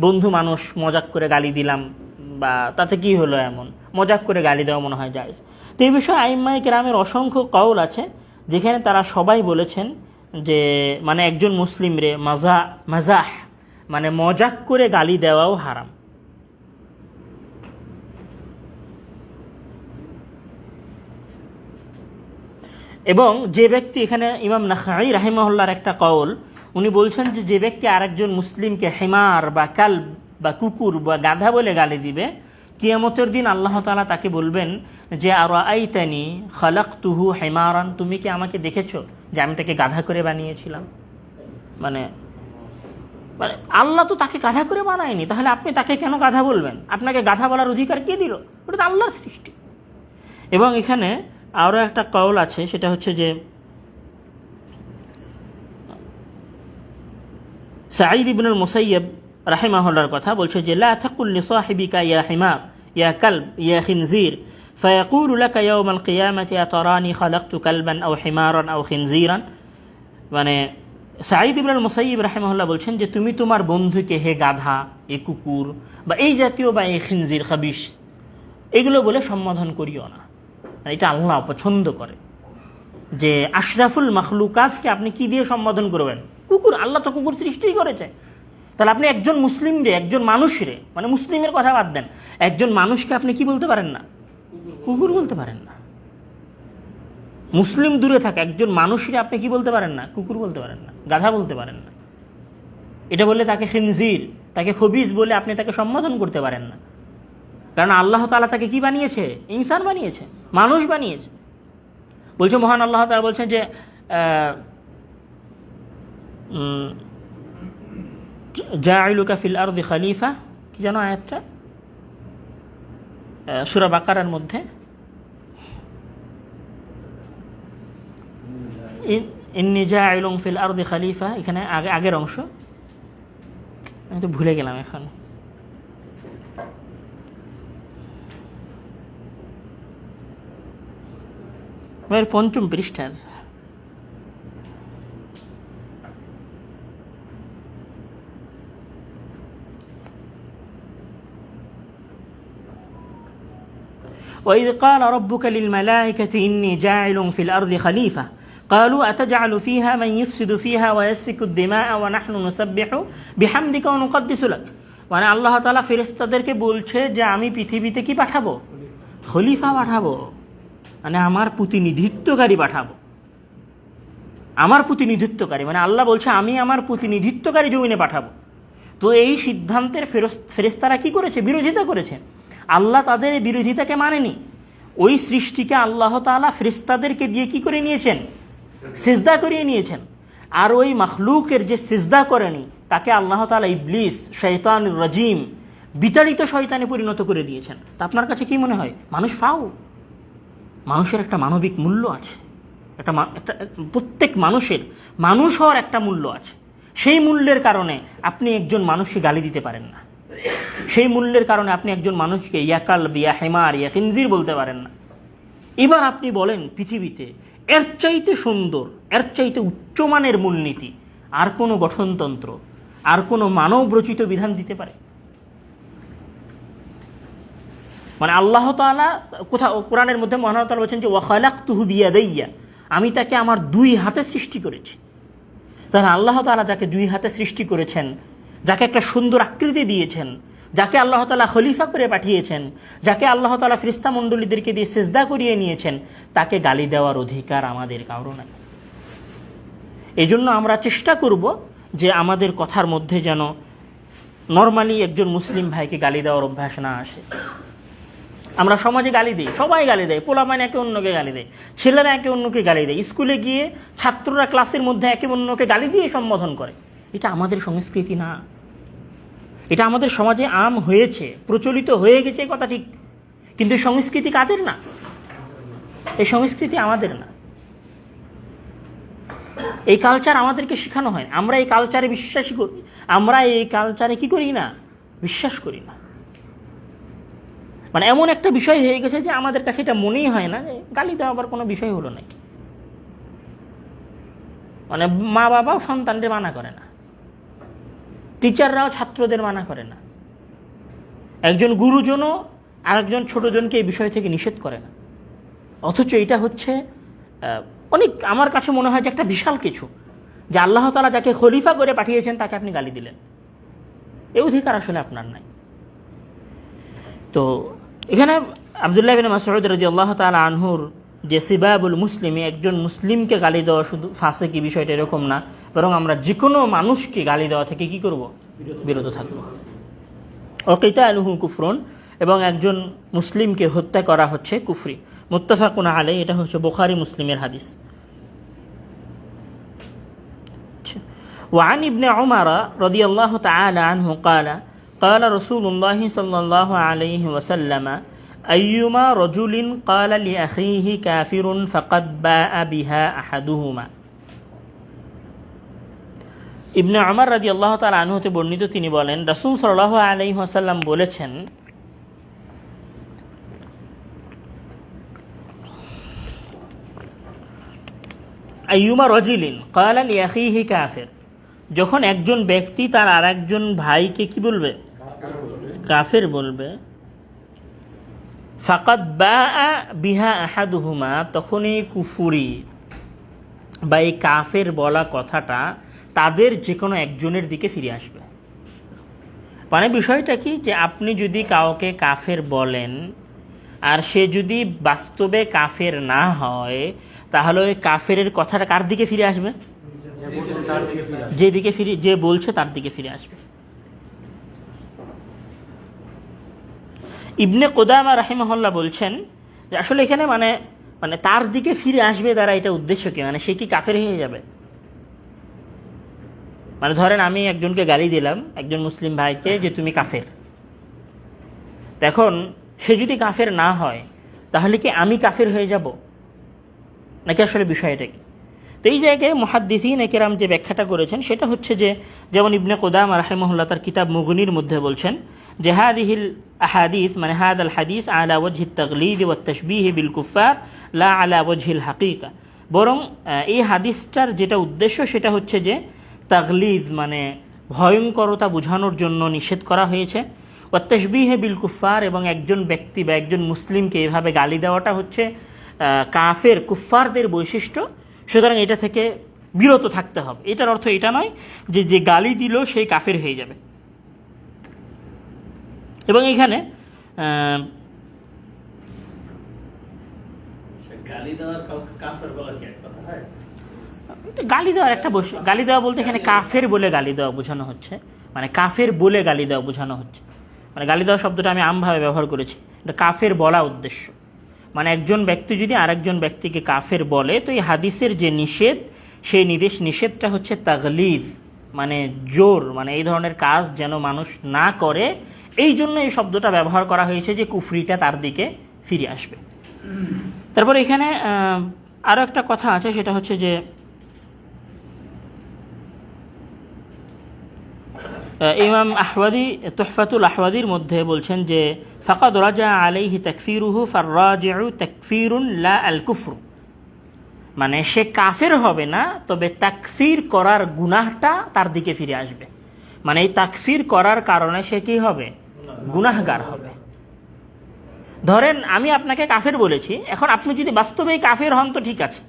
বন্ধু মানুষ, মজাক করে গালি দিলাম বা তাতে কি হলো, এমন মজাক করে গালি দেওয়া মনে হয় জায়েজ। তো এই বিষয়ে আইম্মায়ে কেরামের অসংখ্য কওল আছে, যেখানে তারা সবাই বলেছেন যে মানে একজন মুসলিম রে মাজাহ মানে মজাক করে গালি দেওয়াও হারাম। এবং যে ব্যক্তি, এখানে ইমাম নাখাঈ রাহিমাহুল্লাহর একটা কওল, উনি বলছেন যে যে ব্যক্তি আরেকজন মুসলিমকে হিমার বা কালব বা কুকুর বা গাধা বলে গালি দিবে, কিয়ামতের দিন আল্লাহ তাআলা তাকে বলবেন যে আরাআইতানি খালাকতুহু হিমারান, তুমি কি আমাকে দেখেছো যে আমি তাকে গাধা করে বানিয়েছিলাম। মানে মানে আল্লাহ তো তাকে গাধা করে বানায়নি, তাহলে আপনি তাকে কেন গাধা বলবেন? আপনাকে গাধা বলার অধিকার কে দিল? ওটা তো আল্লাহর সৃষ্টি। এবং এখানে আরও একটা কওল আছে, সেটা হচ্ছে যে সাঈদ ইবনুল মুসাইয়্যিব রাহিমাহুল্লাহর কথা বলছে যে লা তাকুল লিসাহিবিকা ইয়া হিমার ইয়া কালব ইয়া খিনজির ফায়াকুলু লাকা ইয়াওমাল কিয়ামাতি আতারানি খালাকতু কালবান আও হিমারান আও খিনজিরান। মানে সাঈদ ইবনুল মুসাইয়্যিব রাহিমাহুল্লাহ বলছেন যে তুমি তোমার বন্ধুকে হে গাধা, এ কুকুর বা এই জাতীয় বা এই খিনজির, খাবিশ, এগুলো বলে সম্বোধন করিও না। এটা আল্লাহ পছন্দ করে যে আশরাফুল মাখলুকাতকে আপনি কি দিয়ে সম্বোধন করবেন? কুকুর। আল্লাহ তো কুকুর সৃষ্টিই করেছে। তাহলে আপনি একজন মুসলিম রে, একজন মানুষ রে, মানে মুসলিমের কথা বাদ দেন, একজন মানুষকে আপনি কি বলতে পারেন না? কুকুর বলতে পারেন না। মুসলিম দূরে থাকে, একজন মানুষরে আপনি কি বলতে পারেন না? কুকুর বলতে পারেন না, গাধা বলতে পারেন না। এটা বললে তাকে খিনজির, তাকে খবিস বলে আপনি তাকে সম্বোধন করতে পারেন না। কারণ আল্লাহ তাআলা তাকে কি বানিয়েছে? ইনসান বানিয়েছে, মানুষ বানিয়েছে। বলছে মহান আল্লাহ তাআলা বলছেন যে জাইলুকা ফিল আরদি খলিফা, কি জানো আয়াতটা, সূরা বাকারার মধ্যে, ইন্নী জাইলুন ফিল আরদি খলিফা, এখানে আগের অংশ, আমি তো ভুলে গেলাম এখন। পঞ্চম পৃষ্ঠার وإذ قال ربك للملائكة إني جاعل في الأرض خليفة قالوا أتجعل فيها من يفسد فيها ويسفك الدماء ونحن نسبح بحمدك ونقدس لك। মানে আল্লাহ তাআলা ফেরেশতাদেরকে বলছে যে আমি পৃথিবীতে কি পাঠাবো? খলিফা পাঠাবো, মানে আমার প্রতিনিধিত্বকারী পাঠাবো। আমার প্রতিনিধিত্বকারী মানে আল্লাহ বলছে আমি আমার প্রতিনিধিত্বকারী জমিনে পাঠাবো। তো এই সিদ্ধান্তের ফেরেশতারা কি করেছে? বিরোধিতা করেছে। আল্লাহ তাদের এই বিরোধিতাকে মানেনি। ওই সৃষ্টিকে আল্লাহ তাআলা ফেরেশতাদেরকে দিয়ে কি করে নিয়েছেন? সিজদা করিয়ে নিয়েছেন। আর ওই মাখলুকের যে সিজদা করেনি তাকে আল্লাহ তাআলা ইবলিস, শয়তানুর রাজিম, বিতাড়িত শয়তানে পরিণত করে দিয়েছেন। তা আপনার কাছে কি মনে হয় মানুষ ফাও? মানুষের একটা মানবিক মূল্য আছে, একটা প্রত্যেক মানুষের মানুষ হওয়ার একটা মূল্য আছে। সেই মূল্যের কারণে আপনি একজন মানুষকে গালি দিতে পারেন না। সেই মূল্যের কারণে আপনি একজন মানুষকে ইয়া কালব, ইয়া হিমার, ইয়া খিনজির বলতে পারেন না। এবার আপনি বলেন পৃথিবীতে এর চাইতে সুন্দর, এর চাইতে উচ্চমানের মূলনীতি আর কোনো গঠনতন্ত্র, আর কোনো মানব রচিত বিধান দিতে পারে? মানে আল্লাহ তাআলা কোথাও কোরআনের মধ্যে মহান আল্লাহ তাআলা বলেছেন যে ওয়া খালাকতুহু বিয়াদাইয়া, আমি তাকে আমার দুই হাতে সৃষ্টি করেছি। তাহলে আল্লাহ তাআলা যাকে দুই হাতে সৃষ্টি করেছেন, যাকে একটা সুন্দর আকৃতি দিয়েছেন, যাকে আল্লাহ তাআলা খলিফা করে পাঠিয়েছেন, যাকে আল্লাহ তাআলা ফেরেশতা মণ্ডলীদেরকে দিয়ে সিজদা করিয়ে নিয়েছেন, তাকে গালি দেওয়ার অধিকার আমাদের কারো নাই। এই জন্য আমরা চেষ্টা করব যে আমাদের কথার মধ্যে যেন নর্মালি একজন মুসলিম ভাইকে গালি দেওয়ার অভ্যাস না আসে। আমরা সমাজে গালি দিই, সবাই গালি দেয়, পোলাপান একে অন্যকে গালি দেয়, ছেলেরা একে অন্যকে গালি দেয়, স্কুলে গিয়ে ছাত্ররা ক্লাসের মধ্যে একে অন্যকে গালি দিয়ে সম্বোধন করে। এটা আমাদের সংস্কৃতি না। এটা আমাদের সমাজে আম হয়েছে, প্রচলিত হয়ে গেছে, কথা ঠিক, কিন্তু সংস্কৃতি কাদের না? এই সংস্কৃতি আমাদের না। এই কালচার আমাদেরকে শেখানো হয়। আমরা এই কালচারে বিশ্বাসী করি, আমরা এই কালচারে কি করি না? বিশ্বাস করি না। মানে এমন একটা বিষয় হয়ে গেছে যে আমাদের কাছে এটা মনেই হয় না যে গালি দেওয়া আবার কোনো বিষয় হলো নাকি। মানে মা বাবাও সন্তানদের মানা করে না, টিচাররাও ছাত্রদের মানা করে না, একজন গুরুজনও আরেকজন ছোটজনকে এই বিষয় থেকে নিষেধ করে না। অথচ এটা হচ্ছে অনেক, আমার কাছে মনে হয় যে একটা বিশাল কিছু, যে আল্লাহ তাআলা যাকে খলিফা করে পাঠিয়েছেন তাকে আপনি গালি দিলেন, এই অধিকার আসলে আপনার নাই। তো এখানে আব্দুল্লাহ বিন মাসউদ রাদিয়াল্লাহু তাআলা আনহুর যে সিবাবুল মুসলিম, একজন মুসলিমকে গালি দেওয়া শুধু ফাসিকি বিষয়টা এরকম না, বরং আমরা যে কোনো মানুষকে গালি দেওয়া থেকে কি করব? বিরত থাকবো। ওয়াকিতালুহু কুফরুন, এবং একজন মুসলিমকে হত্যা করা হচ্ছে কুফরি। মুত্তাফাকুন আলাইহি, এটা হচ্ছে বুখারী মুসলিমের হাদিস। وعن ابن عمر رضي الله تعالى عنه قال قال رسول الله صلى الله عليه وسلم أيما رجل قال لأخيه كافر فقد باء بها أحدهما। ইবনে উমর রাদিয়াল্লাহু তাআলা আনহু হতে বর্ণিত, তিনি বলেন রাসূল সাল্লাল্লাহু আলাইহি ওয়াসাল্লাম বলেছেন, আইয়ুমা রাজুলিন ক্বালা লিআখিহি কাফির, যখন একজন ব্যক্তি তার আরেকজন ভাইকে কি বলবে? কাফের বলবে। ফাকাদ বাআ বিহা আহাদুহুমা, তখন এই কুফরি বা এই কাফের বলা কথাটা তাদের যে কোনো একজনের দিকে ফিরে আসবে। মানে বিষয়টা কি, যে আপনি যদি কাউকে কাফের বলেন আর সে যদি বাস্তবে কাফের না হয়, তাহলে ওই কাফের কথাটা কার দিকে ফিরে আসবে? যেদিকে ফিরে, যে বলছে তার দিকে ফিরে আসবে। ইবনে কুদামা রাহিমাহুল্লাহ বলছেন যে আসলে এখানে মানে মানে তার দিকে ফিরে আসবে দ্বারা এটা উদ্দেশ্য কি, মানে সে কি কাফের হয়ে যাবে? মানে ধরেন আমি একজনকে গালি দিলাম, একজন মুসলিম ভাইকে, যে তুমি কাফের। এখন সে যদি কাফের না হয়, তাহলে কি আমি কাফের হয়ে যাব নাকি আসলে বিষয়টা কি? তো এই জায়গায় মুহাদ্দিসিন কেরাম যে ব্যাখ্যাটা করেছেন সেটা হচ্ছে যে, যেমন ইবনে কুদামা রাহিমাহুল্লাহ তার কিতাব মুগনির মধ্যে বলছেন যে হাদিহিল আহাদিস, মানে হাদাল হাদিস আলা ওয়াজহি তাগলিদ ওয়া তাশবীহ বিল কুফার লা আলা ওয়াজহিল হাকিকা, বরং এই হাদিসটার যেটা উদ্দেশ্য সেটা হচ্ছে যে তাগলিদ মানে ভয়ঙ্করতা বোঝানোর জন্য নিষেধ করা হয়েছে, ওয়া তাশবীহ বিল কুফার, এবং একজন ব্যক্তি বা একজন মুসলিমকে এভাবে গালি দেওয়াটা হচ্ছে কাফের কুফফারদের বৈশিষ্ট্য, সুতরাং এটা থেকে বিরত থাকতে হবে। এটার অর্থ এটা নয় যে যে গালি দিল সেই কাফের হয়ে যাবে। এবং এখানে গালি দেওয়ার একটা গালি দেওয়া বলতে এখানে কাফের বলে গালি দেওয়া বোঝানো হচ্ছে, মানে কাফের বলে গালি দেওয়া বোঝানো হচ্ছে। মানে গালি দেওয়া শব্দটা আমি আমভাবে ব্যবহার করেছি, এটা কাফের বলা উদ্দেশ্য। মানে একজন ব্যক্তি যদি আরেকজন ব্যক্তিকে কাফের বলে, তো এই হাদিসের যে নিষেধ, সেই নিষেধটা হচ্ছে তাগলিদ, মানে জোর, মানে এই ধরনের কাজ যেন মানুষ না করে, এই জন্য এই শব্দটা ব্যবহার করা হয়েছে যে কুফরিটা তার দিকে ফিরে আসবে। তারপর এখানে আরও একটা কথা আছে, সেটা হচ্ছে যে ইমাম আহওয়াদি তুহফাতুল আহওয়াদির মধ্যে বলছেন যে ফাকাদ রাজা আলাইহি তাকফিরুহু ফাররাজিউ তাকফিরুন লা আল কুফর, মানে সে কাফের হবে না, তবে তাকফির করার গুনাহটা তার দিকে ফিরে আসবে। মানে এই তাকফির করার কারণে সে কি হবে? গুনাহগার হবে। ধরেন আমি আপনাকে কাফের বলেছি, এখন আপনি যদি বাস্তবে কাফের হন তো ঠিক আছে,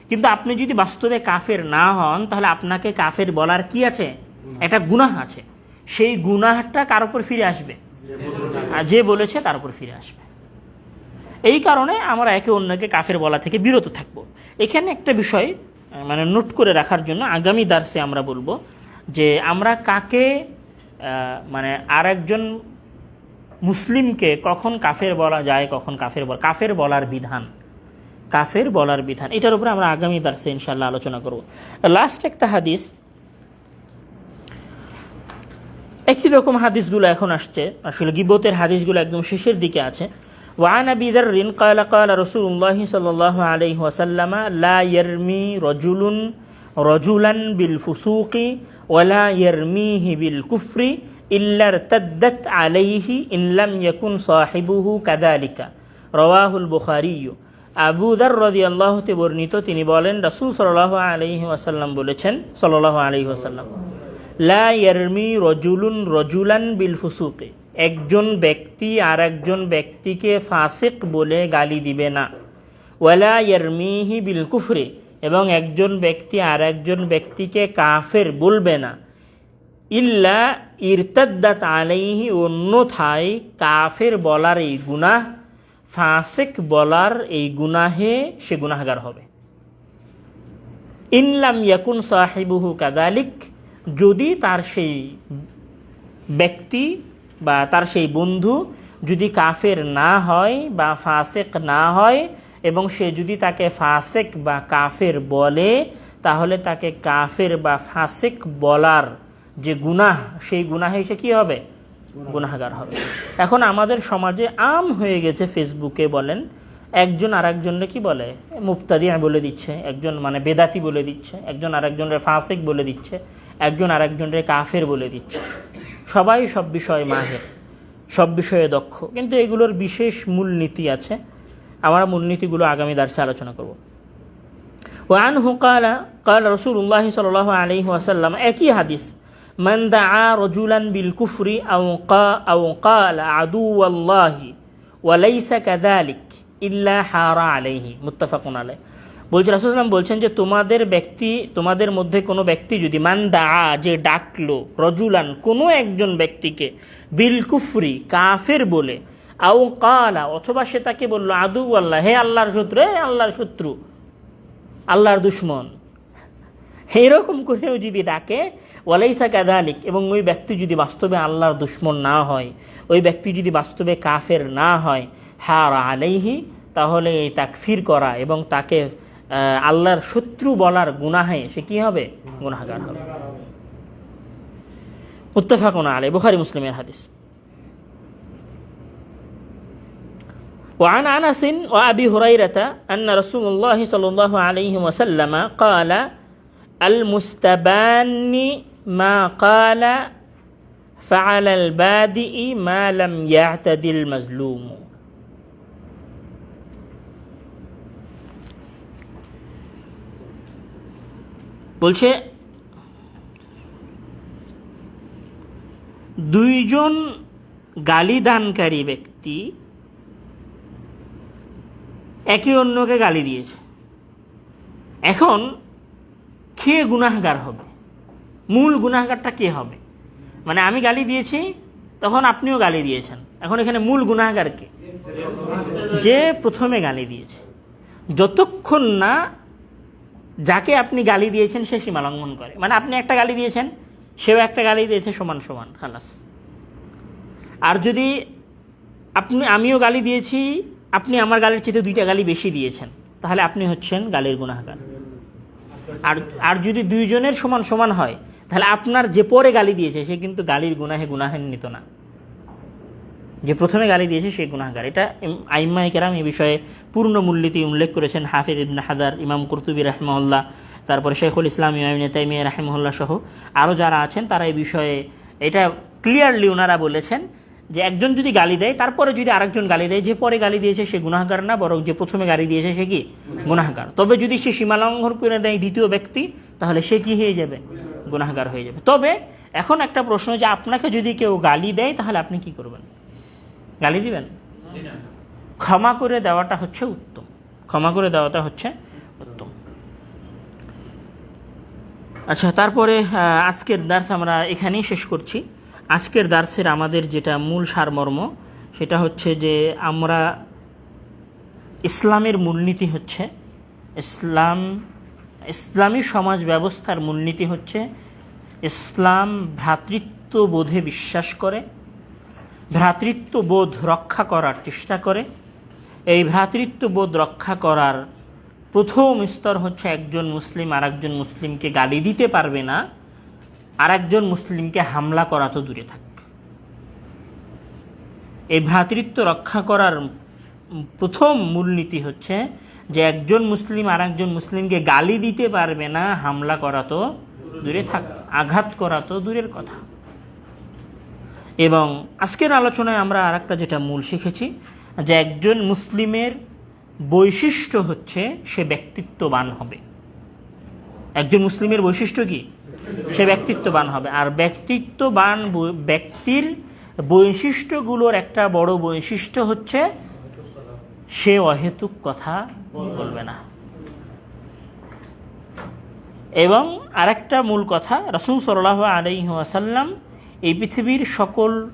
কিন্তু আপনি যদি বাস্তবে কাফের না হন, তাহলে আপনাকে কাফের বলার কি আছে? একটা গুনাহ আছে। সেই গুনাহটা কার উপর ফিরে আসবে? আর যে বলেছে তার উপর ফিরে আসবে। এই কারণে আমরা একে অন্যকে কাফের বলা থেকে বিরত থাকব। এখানে একটা বিষয় মানে নোট করে রাখার জন্য আগামী দার্সে আমরা বলবো যে আমরা কাকে মানে আরেকজন মুসলিমকে কখন কাফের বলা যায়, কখন কাফের বলার বিধান, এটার উপরে আমরা আগামী দার্সে ইনশাআল্লাহ আলোচনা করব। লাস্ট একটা হাদিস, একই রকম হাদিসগুলো এখন আসছে, আসলে গীবতের হাদিসগুলো একদম শেষের দিকে আছে। وعن أبي ذر قال قال رسول الله صلى الله عليه وسلم لا يرمي رجل رجلا بالفسوق ولا يرميه بالكفر إلا ارتدت عليه إن لم يكن صاحبه كذلك رواه البخاري আবু যার রাদিয়াল্লাহু তে বর্ণিত, তিনি বলেন রাসূল সাল্লাল্লাহু আলাইহি ওয়াসাল্লাম বলেছেন, সাল্লাল্লাহু আলাইহি ওয়াসাল্লাম, লা ইয়ারমি রাজুলুন রাজুলান বিল ফুসুকি, একজন ব্যক্তি আর একজন ব্যক্তিকে ফাসিক বলে গালি দিবে না। ওয়ালা ইয়ারমিহি বিল কুফরি, এবং একজন ব্যক্তি আর একজন ব্যক্তিকে কাফের বলবে না। ইল্লা ইরতাদ্দাত আলাইহি, অন্যথায় কাফের বলার এই গুনাহ, ফাসিক বলার এই গুনাহে সে গুনাহগার হবে। ইনলাম ইয়াকুন সাহিবুহু কাযালিক, যদি তার সেই ব্যক্তি বা তার সেই বন্ধু যদি কাফের না হয় বা ফাসিক না হয়, এবং সে যদি তাকে ফাসিক বা কাফের বলে, তাহলে তাকে কাফের বা ফাসিক বলার যে গুনাহ, সেই গুনাহে সে কি হবে? গুনাহগার হবে। এখন আমাদের সমাজে আম হয়ে গেছে, ফেসবুকে বলেন, একজন আর একজনরে কি বলে? মুবতাদি বলে দিচ্ছে, একজন মানে বেদাতি বলে দিচ্ছে, একজন আর একজনরে ফাসিক বলে দিচ্ছে, একজন আর একজনরে কাফের বলে দিচ্ছে। সবাই সব বিষয়ে মাহের, সব বিষয়ে দক্ষ, কিন্তু এগুলোর বিশেষ মূলনীতি আছে। আমরা মূলনীতিগুলো আগামী দার্সে আলোচনা করব। ওয়ানহু ক্বালা ক্বালা রাসূলুল্লাহ সাল্লাল্লাহু আলাইহি ওয়াসাল্লাম, একই হাদিস, মান দাআ রাজুলান বিল কুফরি আও ক্বালা আদুওয়াল্লাহি ওয়া লাইসা কাযালিক ইল্লা হারা আলাইহি, মুত্তাফাকুন আলাইহি। বলছে রাসূল সাল্লাল্লাহু আলাইহি ওয়াসাল্লাম বলছেন যে তোমাদের মধ্যে কোনো ব্যক্তি যদি মান দাআ, যে ডাকলো, রজুলান কোনো একজন ব্যক্তিকে, বিল কুফরি কাফের বলে, আও কালা অথবা সে তাকে বললো আদু আল্লাহ, হে আল্লাহর শত্রু, হে আল্লাহর শত্রু, আল্লাহর দুশ্মন, এইরকম করেও যদি ডাকে, ওয়ালাইসা কাযালিক, এবং ওই ব্যক্তি যদি বাস্তবে আল্লাহর দুশ্মন না হয়, ওই ব্যক্তি যদি বাস্তবে কাফের না হয়, হারা আলাইহি, তাহলে এই তাকফির করা এবং তাকে আল্লাহর শত্রু বলার গুনাহে সে কি হবে? গুনাহগার হবে। মুত্তাফাকুন আলাইহি, বুখারী মুসলিমের হাদিস। وعن أنس وأبي هريرة أن رسول الله صلى الله عليه وسلم قال المستبان ما قال فعل البادئ ما لم يعتد المظلوم। বলছে দুইজন গালি দানকারী ব্যক্তি একে অন্যকে গালি দিয়েছে, এখন কে গুনাহগার হবে? মূল গুনাহগারটা কে হবে? মানে আমি গালি দিয়েছি, তখন আপনিও গালি দিয়েছেন, এখন এখানে মূল গুনাহগার কে? যে প্রথমে গালি দিয়েছে। যতক্ষণ না যাকে আপনি গালি দিয়েছেন সে সীমা লঙ্ঘন করে, মানে আপনি একটা গালি দিয়েছেন, সেও একটা গালি দিয়েছে, সমান সমান, খালাস। আর যদি আমিও গালি দিয়েছি, আপনি আমার গালির চেয়ে 2টা গালি বেশি দিয়েছেন, তাহলে আপনি হচ্ছেন গালির গুনাহগার। আর যদি দুইজনের সমান সমান হয়, তাহলে আপনার যে পরে গালি দিয়েছে সে কিন্তু গালির গুনাহান্বিত না, যে প্রথমে গালি দিয়েছে সে গুনাহগার। এটা আইম্মায়ে কেরাম এই বিষয়ে পূর্ণ মূলনীতি উল্লেখ করেছেন। হাফিজ ইবনে হাজার, ইমাম কুরতুবী রাহিমাহুল্লাহ, তারপরে শেখুল ইসলাম ইমাম ইবনে তাইমিয়া রাহিমাহুল্লাহ সহ আরও যারা আছেন, তারা এই বিষয়ে এটা ক্লিয়ারলি ওনারা বলেছেন যে একজন যদি গালি দেয়, তারপরে যদি আরেকজন গালি দেয়, যে পরে গালি দিয়েছে সে গুনাহগার না, বরং যে প্রথমে গালি দিয়েছে সে কি? গুনাহগার। তবে যদি সে সীমা লঙ্ঘন করে দেয় দ্বিতীয় ব্যক্তি, তাহলে সে কি হয়ে যাবে? গুনাহগার হয়ে যাবে। তবে এখন একটা প্রশ্ন, যে আপনাকে যদি কেউ গালি দেয়, তাহলে আপনি কি করবেন? গালি দিবেন? ক্ষমা করে দেওয়াটা হচ্ছে উত্তম, ক্ষমা করে দেওয়াটা হচ্ছে উত্তম। আচ্ছা, তারপরে আজকের দার্স আমরা এখানেই শেষ করছি। আজকের দার্সের আমাদের যেটা মূল সারমর্ম, সেটা হচ্ছে যে আমরা ইসলামের মূলনীতি হচ্ছে, ইসলামী সমাজ ব্যবস্থার মূলনীতি হচ্ছে, ইসলাম ভ্রাতৃত্ববোধে বিশ্বাস করে, ভ্রাতৃত্ববোধ রক্ষা করার চেষ্টা করে। এই ভ্রাতৃত্ববোধ রক্ষা করার প্রথম স্তর হচ্ছে একজন মুসলিম আর একজন মুসলিমকে গালি দিতে পারবে না, আর একজন মুসলিমকে হামলা করা তো দূরে থাক। এই ভ্রাতৃত্ব রক্ষা করার প্রথম মূলনীতি হচ্ছে যে একজন মুসলিম আর একজন মুসলিমকে গালি দিতে পারবে না, হামলা করা তো দূরে থাক, আঘাত করা তো দূরের কথা। এবং আজকের আলোচনায় আমরা আরেকটা যেটা মূল শিখেছি, যে একজন মুসলিমের বৈশিষ্ট্য হচ্ছে সে ব্যক্তিত্ববান হবে। একজন মুসলিমের বৈশিষ্ট্য কি? সে ব্যক্তিত্ববান হবে। আর ব্যক্তিত্ববান ব্যক্তির বৈশিষ্ট্যগুলোর একটা বড় বৈশিষ্ট্য হচ্ছে সে অহেতুক কথা বলবে না। এবং আরেকটা মূল কথা, রাসূল সাল্লাল্লাহু আলাইহি ওয়াসাল্লাম এই পৃথিবীর সকল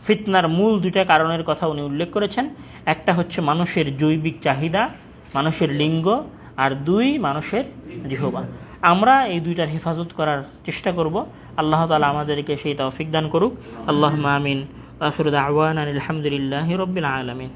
ফিতনার মূল দুটা কারণের কথা উনি উল্লেখ করেছেন। একটা হচ্ছে মানুষের জৈবিক চাহিদা, মানুষের লিঙ্গ, আর দুই মানুষের জিহবা। আমরা এই দুইটার হেফাজত করার চেষ্টা করব। আল্লাহ তাআলা আমাদেরকে সেই তৌফিক দান করুক। আল্লাহুম্মা আমিন। আখিরু দাওয়ানা আলহামদুলিল্লাহি রাব্বিল আলামিন।